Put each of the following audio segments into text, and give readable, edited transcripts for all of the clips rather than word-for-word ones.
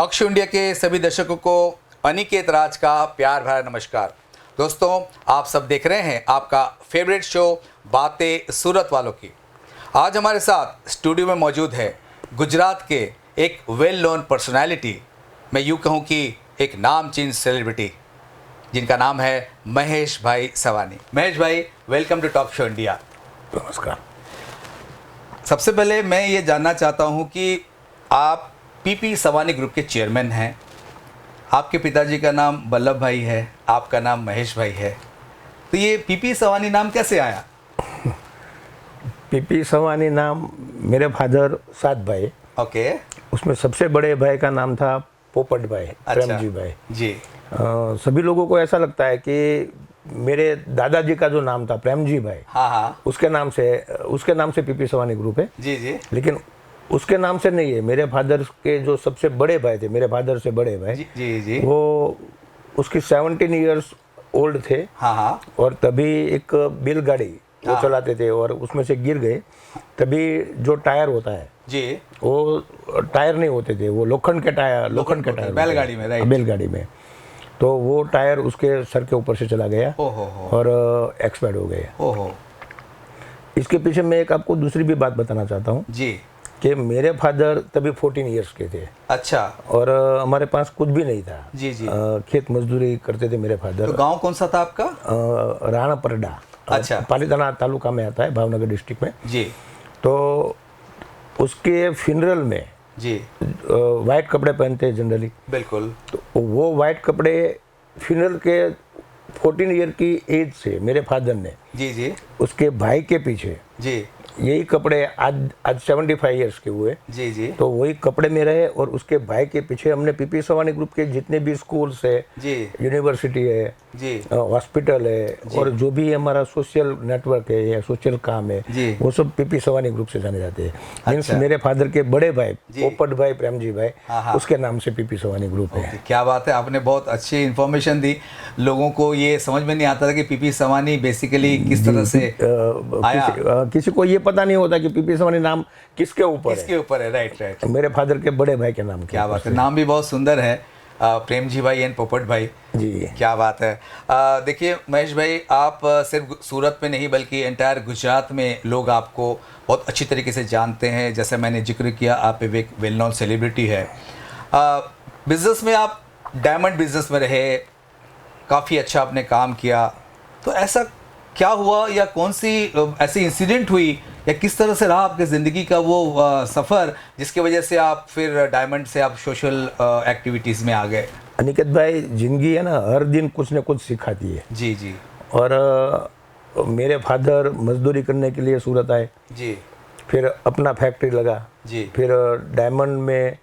Talk show India के सभी दर्शकों को अनिकेत राज का प्यार भरा नमस्कार। दोस्तों, आप सब देख रहे हैं आपका फेवरेट शो बातें सूरत वालों की। आज हमारे साथ स्टूडियो में मौजूद है गुजरात के एक वेल नोन पर्सनालिटी, मैं यूँ कहूँ कि एक नामचीन सेलिब्रिटी, जिनका नाम है महेश भाई सवानी। महेश भाई, welcome to talk show India. नमस्कार। सबसे पहले मैं ये जानना चाहता हूँ कि आप पीपी सवानी ग्रुप के चेयरमैन हैं। आपके पिताजी का नाम वल्लभ भाई है, आपका नाम महेश भाई है, तो ये पीपी सवानी नाम कैसे आया? पीपी सवानी नाम मेरे फादर 7 भाई। ओके। उसमें सबसे बड़े भाई का नाम था पोपट भाई, प्रेमजी भाई जी। सभी लोगों को ऐसा लगता है कि मेरे दादाजी का जो नाम था प्रेमजी भाई, हाँ, उसके नाम से पीपी सवानी ग्रुप है। जी जी। लेकिन उसके नाम से नहीं है। मेरे फादर के जो सबसे बड़े भाई थे, मेरे फादर से बड़े भाई, जी जी जी। वो उसकी 17 ईयर्स ओल्ड थे। हाँ। और तभी एक बैलगाड़ी वो चलाते थे और उसमें से गिर गए। तभी जो टायर होता है जी, वो टायर नहीं होते थे, वो लोखंड के टायर बैलगाड़ी में, राइट। बैलगाड़ी में। तो वो टायर उसके सर के ऊपर से चला गया और एक्सपायर हो गए। ओहो। इसके पीछे मैं एक आपको दूसरी भी बात बताना चाहता हूँ जी। कि मेरे फादर तभी 14 ईयर्स के थे। अच्छा। और हमारे पास कुछ भी नहीं था। जी जी। खेत मजदूरी करते थे मेरे फादर। तो गांव कौन सा था आपका? राणा परडा। अच्छा। पालीताना तालुका में आता है, भावनगर डिस्ट्रिक्ट में। जी। तो उसके फ्यूनरल में जी वाइट कपड़े पहनते हैं जनरली। बिल्कुल। तो वो वाइट कपड़े फ्यूनरल के 14 ईयर की एज से मेरे फादर ने जी जी उसके भाई के पीछे जी यही कपड़े आज 75 ईयर्स के हुए। जी जी। तो वही कपड़े में रहे और उसके भाई के पीछे हमने पीपी सवानी ग्रुप के जितने भी स्कूल्स है, जी यूनिवर्सिटी है, जी, हॉस्पिटल है, और जो भी हमारा सोशल नेटवर्क है या सोशल काम है, जी, वो सब पीपी सवानी ग्रुप से जाने जाते हैं। मीन्स अच्छा। मेरे फादर के बड़े भाई जी। पोपट भाई, प्रेमजी भाई, हाँ। उसके नाम से पीपी सवानी ग्रुप है। क्या बात है, आपने बहुत अच्छी इन्फॉर्मेशन दी। लोगों को ये समझ में नहीं आता था कि पीपी सवानी बेसिकली किस तरह से आया। किसी को ये पता नहीं होता कि पीपी सवानी नाम किसके ऊपर है। राइट। मेरे फादर के बड़े भाई के नाम। क्या बात है, नाम भी बहुत सुंदर है, प्रेमजी भाई एंड पोपट भाई जी। क्या बात है। देखिए महेश भाई, आप सिर्फ सूरत में नहीं बल्कि एंटायर गुजरात में लोग आपको बहुत अच्छी तरीके से जानते हैं। जैसे मैंने जिक्र किया, आप एक वेल नोन सेलिब्रिटी है। बिजनेस में आप डायमंड बिजनेस में रहे, काफ़ी अच्छा आपने काम किया। तो ऐसा क्या हुआ या कौन सी ऐसी इंसिडेंट हुई या किस तरह से रहा आपकी ज़िंदगी का वो सफ़र, जिसकी वजह से आप फिर डायमंड से आप सोशल एक्टिविटीज़ में आ गए? अनिकेत भाई, जिंदगी है ना, हर दिन कुछ न कुछ सिखाती है। जी जी। और मेरे फादर मजदूरी करने के लिए सूरत आए जी। फिर अपना फैक्ट्री लगा जी। फिर डायमंड में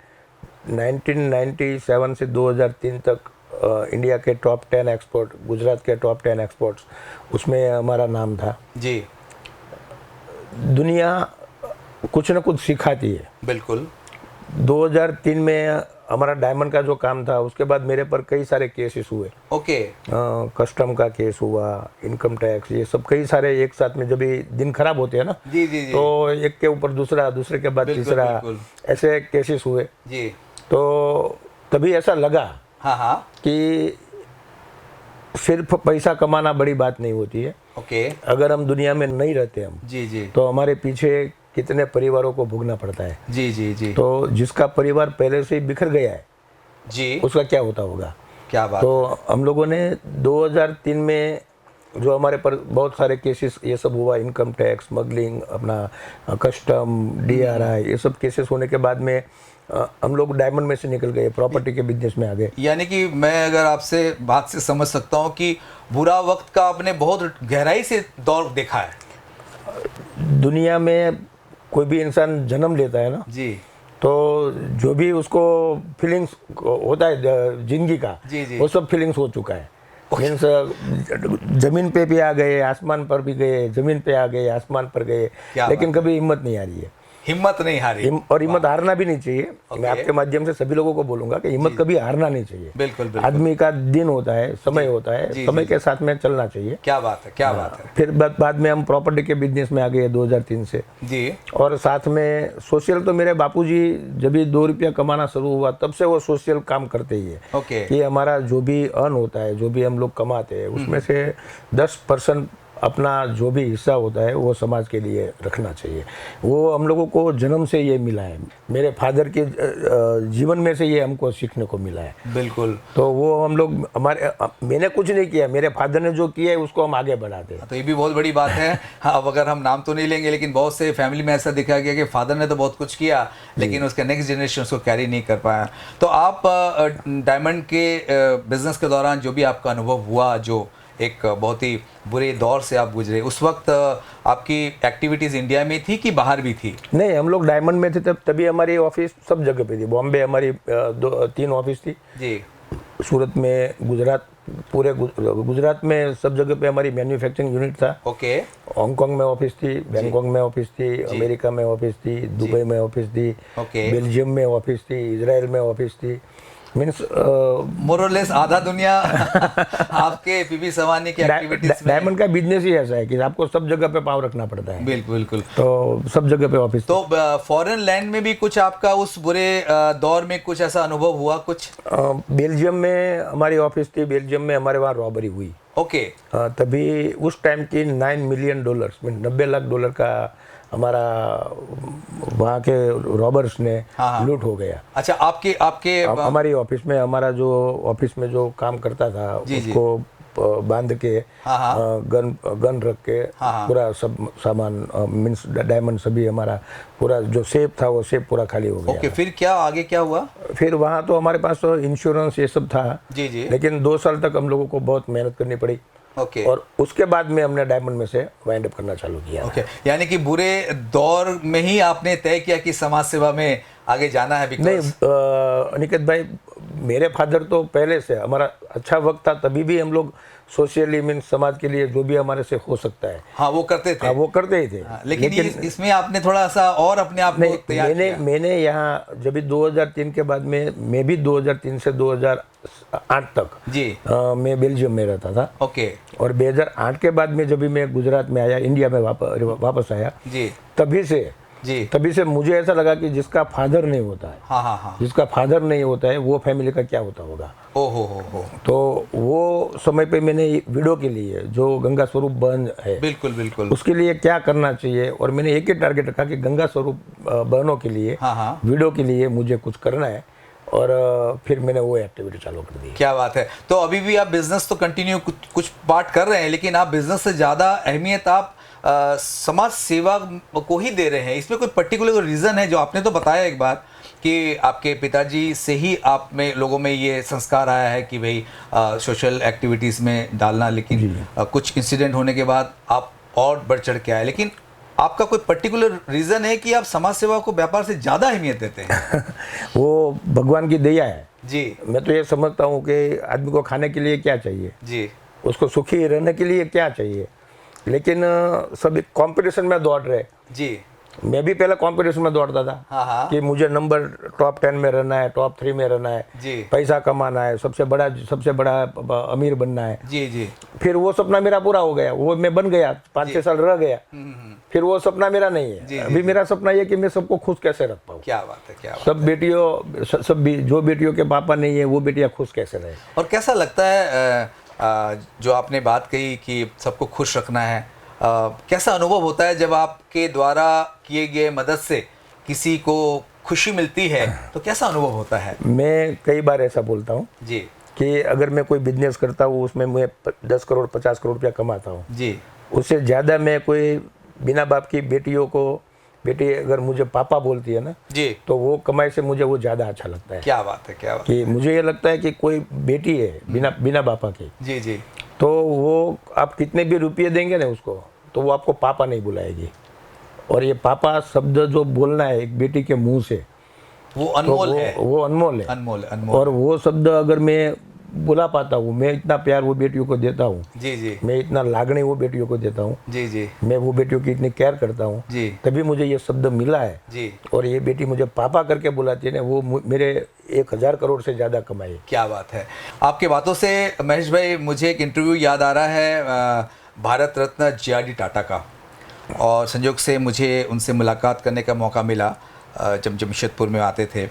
1997 से 2003 तक इंडिया के टॉप 10 एक्सपोर्ट, गुजरात के टॉप 10 एक्सपोर्ट्स, उसमें हमारा नाम था। जी। दुनिया कुछ न कुछ सिखाती है। बिल्कुल। 2003 में हमारा डायमंड का जो काम था, उसके बाद मेरे पर कई सारे केसेस हुए। ओके। कस्टम का केस हुआ, इनकम टैक्स, ये सब कई सारे एक साथ में। जब भी दिन खराब होते हैं ना, जी जी जी, तो एक के ऊपर दूसरा, दूसरे के बाद तीसरा, ऐसे केसेस हुए। जी। तो तभी ऐसा लगा हाँ कि सिर्फ पैसा कमाना बड़ी बात नहीं होती है। ओके। अगर हम दुनिया में नहीं रहते हम, जी जी, तो हमारे पीछे कितने परिवारों को भुगतना पड़ता है। जी जी जी। तो जिसका परिवार पहले से ही बिखर गया है, जी, उसका क्या होता होगा। क्या बात। तो हम लोगों ने 2003 में जो हमारे पर बहुत सारे केसेस ये सब हुआ, इनकम टैक्स, स्मगलिंग, अपना कस्टम, DRI, ये सब केसेस होने के बाद में हम लोग डायमंड में से निकल गए, प्रॉपर्टी के बिजनेस में आ गए। यानी कि मैं अगर आपसे बात से समझ सकता हूँ कि बुरा वक्त का आपने बहुत गहराई से दौर देखा है। दुनिया में कोई भी इंसान जन्म लेता है ना जी, तो जो भी उसको फीलिंग्स होता है जिंदगी का, जी जी, वो सब फीलिंग्स हो चुका है। मीन्स जमीन पे भी आ गए, आसमान पर भी गए, जमीन पे आ गए, आसमान पर गए, लेकिन कभी हिम्मत नहीं आ रही है। हिम्मत नहीं हारी। और हिम्मत हारना भी नहीं चाहिए। मैं आपके माध्यम से सभी लोगों को बोलूंगा कि हिम्मत कभी हारना नहीं चाहिए। बिल्कुल बिल्कुल। आदमी का दिन होता है, समय होता है, समय के साथ में चलना चाहिए। क्या बात है, क्या बात है। फिर बाद में हम प्रॉपर्टी के बिजनेस में आ गए 2003 से जी। और साथ में सोशल तो मेरे बापूजी जब भी 2 रुपया कमाना शुरू हुआ तब से वो सोशल काम करते ही है ओके। कि हमारा जो भी अर्न होता है, जो भी हम लोग कमाते हैं उसमें से 10% अपना जो भी हिस्सा होता है वो समाज के लिए रखना चाहिए। वो हम लोगों को जन्म से ये मिला है, मेरे फादर के जीवन में से ये हमको सीखने को मिला है। बिल्कुल। तो वो हम लोग मैंने कुछ नहीं किया, मेरे फादर ने जो किया है उसको हम आगे बढ़ाते हैं। तो ये भी बहुत बड़ी बात है। हाँ, अब अगर हम नाम तो नहीं लेंगे, लेकिन बहुत से फैमिली में ऐसा देखा गया कि फादर ने तो बहुत कुछ किया लेकिन उसके नेक्स्ट जनरेशन उसको कैरी नहीं कर पाया। तो आप डायमंड के बिजनेस के दौरान जो भी आपका अनुभव हुआ, जो एक बहुत ही बुरे दौर से आप गुजरे, उस वक्त आपकी एक्टिविटीज़ इंडिया में थी कि बाहर भी थी? नहीं, हम लोग डायमंड में थे तभी हमारी ऑफिस सब जगह पे थी। बॉम्बे हमारी 3 ऑफिस थी जी। सूरत में, गुजरात, पूरे गुजरात में सब जगह पे हमारी मैन्युफैक्चरिंग यूनिट था। ओके। हांगकांग में ऑफिस थी, बैंकॉक में ऑफिस थी, अमेरिका में ऑफिस थी, दुबई में ऑफिस थी, ओके। बेल्जियम में ऑफिस थी, इजराइल में ऑफिस थी। मीन्स मोरलेस आधा दुनिया आपके पीवी सवानी की एक्टिविटीज में। डायमंड का बिजनेस ही ऐसा है कि आपको सब जगह पे पाँव रखना पड़ता है। बिल्कुल बिल्कुल। तो सब जगह पे ऑफिस। तो फॉरेन लैंड में भी कुछ आपका उस बुरे दौर में कुछ ऐसा अनुभव हुआ कुछ? बेल्जियम में हमारी ऑफिस थी, बेल्जियम में हमारे वहाँ रॉबरी हुई। ओके। तभी उस टाइम की $9 मिलियन, 90 लाख डॉलर का हमारा वहाँ के रॉबर्स ने लूट हो गया। अच्छा, आपके हमारी ऑफिस में, हमारा जो ऑफिस में जो काम करता था उसको बांध के गन रख के पूरा सब सामान मीन्स डायमंड सभी हमारा पूरा जो सेफ था वो सेफ पूरा खाली हो गया। ओके, फिर क्या आगे क्या हुआ? फिर वहाँ तो हमारे पास तो इंश्योरेंस ये सब था जी जी, लेकिन 2 साल तक हम लोगों को बहुत मेहनत करनी पड़ी। ओके। और उसके बाद में हमने डायमंड में से वाइंड अप करना चालू किया। ओके, यानी कि बुरे दौर में ही आपने तय किया कि समाज सेवा में आगे जाना है? नहीं अनिकेत भाई, मेरे फादर तो पहले से, हमारा अच्छा वक्त था तभी भी हम लोग सोशली मीन समाज के लिए जो भी हमारे से हो सकता है हाँ वो करते थे। हाँ वो करते ही थे। लेकिन इसमें आपने थोड़ा सा और अपने आप को तैयार किया। मैंने यहाँ जब भी 2003 के बाद में, मैं भी 2003 से 2008 तक जी मैं बेल्जियम में रहता था। ओके। और 2008 के बाद में जब भी मैं गुजरात में आया, इंडिया में वापस आया जी, तभी से मुझे ऐसा लगा कि जिसका फादर नहीं होता है, हाँ, जिसका फादर नहीं होता है वो फैमिली का क्या होता होगा। हो। तो वो समय पे मैंने विडो के लिए, जो गंगा स्वरूप बहन है, बिल्कुल बिल्कुल, उसके लिए क्या करना चाहिए, और मैंने एक ही टारगेट रखा कि गंगा स्वरूप बहनों के लिए, विडो के लिए मुझे कुछ करना है। और फिर मैंने वो एक्टिविटी चालू कर दी। क्या बात है। तो अभी भी आप बिजनेस तो कंटिन्यू कुछ पार्ट कर रहे हैं, लेकिन आप बिजनेस से ज़्यादा अहमियत आप समाज सेवा को ही दे रहे हैं। इसमें कोई पर्टिकुलर रीज़न है? जो आपने तो बताया एक बार कि आपके पिताजी से ही आप में लोगों में ये संस्कार आया है कि भाई सोशल एक्टिविटीज़ में डालना, लेकिन कुछ इंसिडेंट होने के बाद आप और बढ़ चढ़ के आए। लेकिन आपका कोई पर्टिकुलर रीज़न है कि आप समाज सेवा को व्यापार से ज़्यादा अहमियत देते हैं? वो भगवान की दया है जी। मैं तो ये समझता हूँ कि आदमी को खाने के लिए क्या चाहिए जी, उसको सुखी रहने के लिए क्या चाहिए, लेकिन सभी कंपटीशन में दौड़ रहे जी। मैं भी पहले कंपटीशन में दौड़ता था कि मुझे नंबर टॉप 10 में रहना है, टॉप 3 में रहना है, पैसा कमाना है, सबसे बड़ा अमीर बनना है। जी। फिर वो सपना मेरा पूरा हो गया, वो मैं बन गया, 5-6 साल रह गया। फिर वो सपना मेरा नहीं है। अभी मेरा सपना ये कि मैं सबको खुश कैसे रख पाऊँ। क्या बात है, क्या बात। सब बेटियों, जो बेटियों के पापा नहीं है वो बेटियां खुश कैसे रहे। और कैसा लगता है जो आपने बात कही कि सबको खुश रखना है, कैसा अनुभव होता है जब आपके द्वारा किए गए मदद से किसी को खुशी मिलती है, तो कैसा अनुभव होता है? मैं कई बार ऐसा बोलता हूँ जी कि अगर मैं कोई बिजनेस करता हूँ उसमें मैं 10 करोड़ 50 करोड़ रुपया कमाता हूँ जी, उससे ज़्यादा मैं कोई बिना बाप की बेटियों को, बेटी अगर मुझे पापा बोलती है ना जी, तो वो कमाई से मुझे वो ज़्यादा अच्छा लगता है। क्या बात है, क्या बात। कि मुझे ये लगता है कि कोई बेटी है बिना पापा की, जी जी, तो वो आप कितने भी रुपये देंगे ना उसको, तो वो आपको पापा नहीं बुलाएगी। और ये पापा शब्द जो बोलना है एक बेटी के मुंह से, वो अनमोल है। वो अनमोल है, अनमोल। और वो शब्द अगर मैं बुला पाता हूँ, मैं इतना प्यार वो बेटियों को देता हूँ, जी जी मैं इतना लागणी वो बेटियों को देता हूँ, जी जी मैं वो बेटियों की इतनी केयर करता हूँ, जी तभी मुझे ये शब्द मिला है। जी। और ये बेटी मुझे पापा करके बुलाती है ना, वो मेरे 1000 करोड़ से ज़्यादा कमाई। क्या बात है। आपके बातों से महेश भाई मुझे एक इंटरव्यू याद आ रहा है भारत रत्न जे.आर.डी. टाटा का, और संयोग से मुझे उनसे मुलाकात करने का मौका मिला जब जमशेदपुर में आते थे।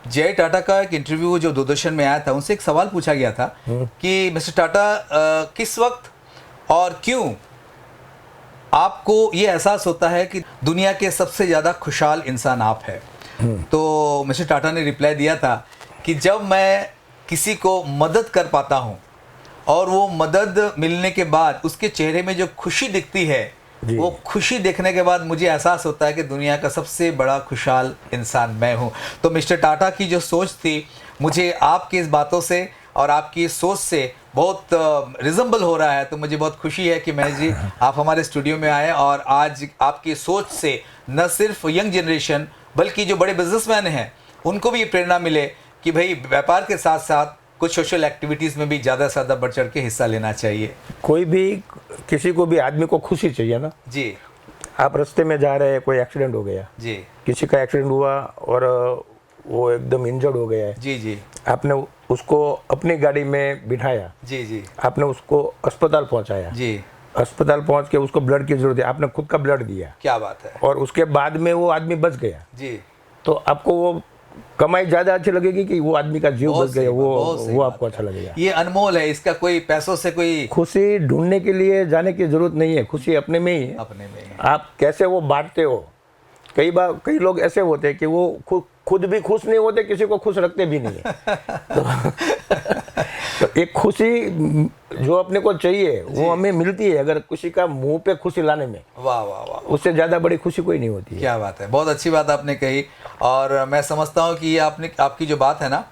जे.आर.डी. टाटा का एक इंटरव्यू जो दूरदर्शन में आया था, उनसे एक सवाल पूछा गया था कि मिस्टर टाटा किस वक्त और क्यों आपको ये एहसास होता है कि दुनिया के सबसे ज़्यादा खुशहाल इंसान आप है। तो मिस्टर टाटा ने रिप्लाई दिया था कि जब मैं किसी को मदद कर पाता हूँ और वो मदद मिलने के बाद उसके चेहरे में जो खुशी दिखती है, वो खुशी देखने के बाद मुझे एहसास होता है कि दुनिया का सबसे बड़ा खुशहाल इंसान मैं हूँ। तो मिस्टर टाटा की जो सोच थी, मुझे आपकी इस बातों से और आपकी इस सोच से बहुत रिजम्बल हो रहा है। तो मुझे बहुत खुशी है कि महेश जी आप हमारे स्टूडियो में आए और आज आपकी सोच से न सिर्फ यंग जनरेशन बल्कि जो बड़े बिजनेसमैन हैं उनको भी ये प्रेरणा मिले कि भाई व्यापार के साथ साथ कुछ सोशल एक्टिविटीज़ में भी ज़्यादा से ज़्यादा बढ़ चढ़ के हिस्सा लेना चाहिए। कोई भी किसी को भी आदमी को खुशी चाहिए ना। जी। आप रास्ते में जा रहे हैं, कोई एक्सीडेंट हो गया, जी। किसी का एक्सीडेंट हुआ और वो एकदम इंजर्ड हो गया है, जी जी। आपने उसको अपनी गाड़ी में बिठाया, जी जी। आपने उसको अस्पताल पहुंचाया, जी। अस्पताल पहुंच के उसको ब्लड की जरूरत है, आपने खुद का ब्लड दिया, क्या बात है। और उसके बाद में वो आदमी बच गया, जी। तो आपको वो कमाई ज्यादा अच्छी लगेगी कि वो आदमी का जीव बच गया, वो आपको अच्छा लगेगा। ये अनमोल है, इसका कोई पैसों से कोई खुशी ढूंढने के लिए जाने की जरूरत नहीं है, खुशी अपने में ही है। अपने में है। आप कैसे वो बांटते हो। कई बार कई लोग ऐसे होते हैं कि वो खुद भी खुश नहीं होते, किसी को खुश रखते भी नहीं है। तो एक खुशी जो अपने को चाहिए वो हमें मिलती है अगर किसी का मुंह पे खुशी लाने में। वाह वाह वाह, उससे ज़्यादा बड़ी खुशी कोई नहीं होती है। क्या बात है, बहुत अच्छी बात आपने कही। और मैं समझता हूँ कि ये आपकी जो बात है ना,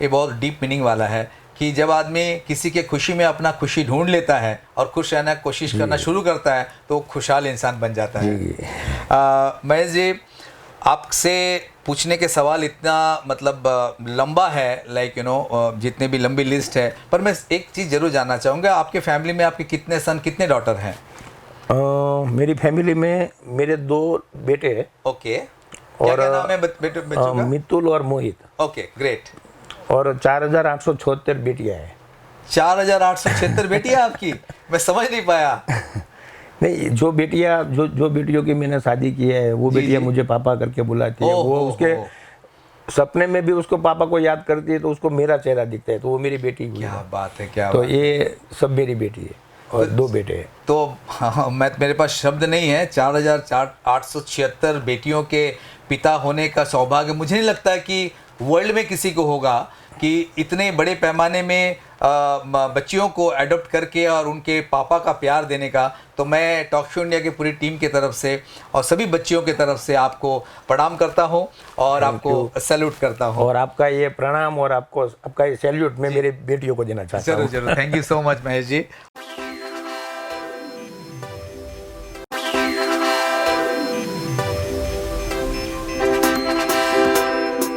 ये बहुत डीप मीनिंग वाला है कि जब आदमी किसी के खुशी में अपना खुशी ढूंढ लेता है और खुश रहने की कोशिश करना शुरू करता है तो खुशहाल इंसान बन जाता है। महेश जी, आपसे पूछने के सवाल इतना मतलब लंबा है, लाइक जितने भी लंबी लिस्ट है, पर मैं एक चीज़ ज़रूर जानना चाहूँगा, आपके फैमिली में आपके कितने सन कितने डॉटर हैं? मेरी फैमिली में मेरे 2 बेटे हैं। ओके। क्या क्या नाम है बच्चों का? मितुल और मोहित। Okay, great. और 4876 बेटियां हैं। 4876 बेटियां आपकी? मैं समझ नहीं पाया। नहीं, जो बेटियों की मैंने शादी की है वो बेटियां मुझे पापा करके बुलाती है। वो उसके सपने में भी उसको पापा को याद करती है तो उसको मेरा चेहरा दिखता है, तो वो मेरी बेटी हुई। क्या बात है, क्या तो बात। ये सब मेरी बेटी है और 2 बेटे हैं। तो हाँ, मेरे पास शब्द नहीं है। 4876 बेटियों के पिता होने का सौभाग्य मुझे नहीं लगता कि वर्ल्ड में किसी को होगा कि इतने बड़े पैमाने में बच्चियों को अडॉप्ट करके और उनके पापा का प्यार देने का। तो मैं टॉक शो इंडिया की पूरी टीम की तरफ से और सभी बच्चियों की तरफ से आपको प्रणाम करता हूं और आपको सैल्यूट करता हूं। और आपका ये प्रणाम और आपका ये सैल्यूट मैं मेरी बेटियों को देना चाहता हूं। जरूर जरूर, thank you so much Mahesh ji.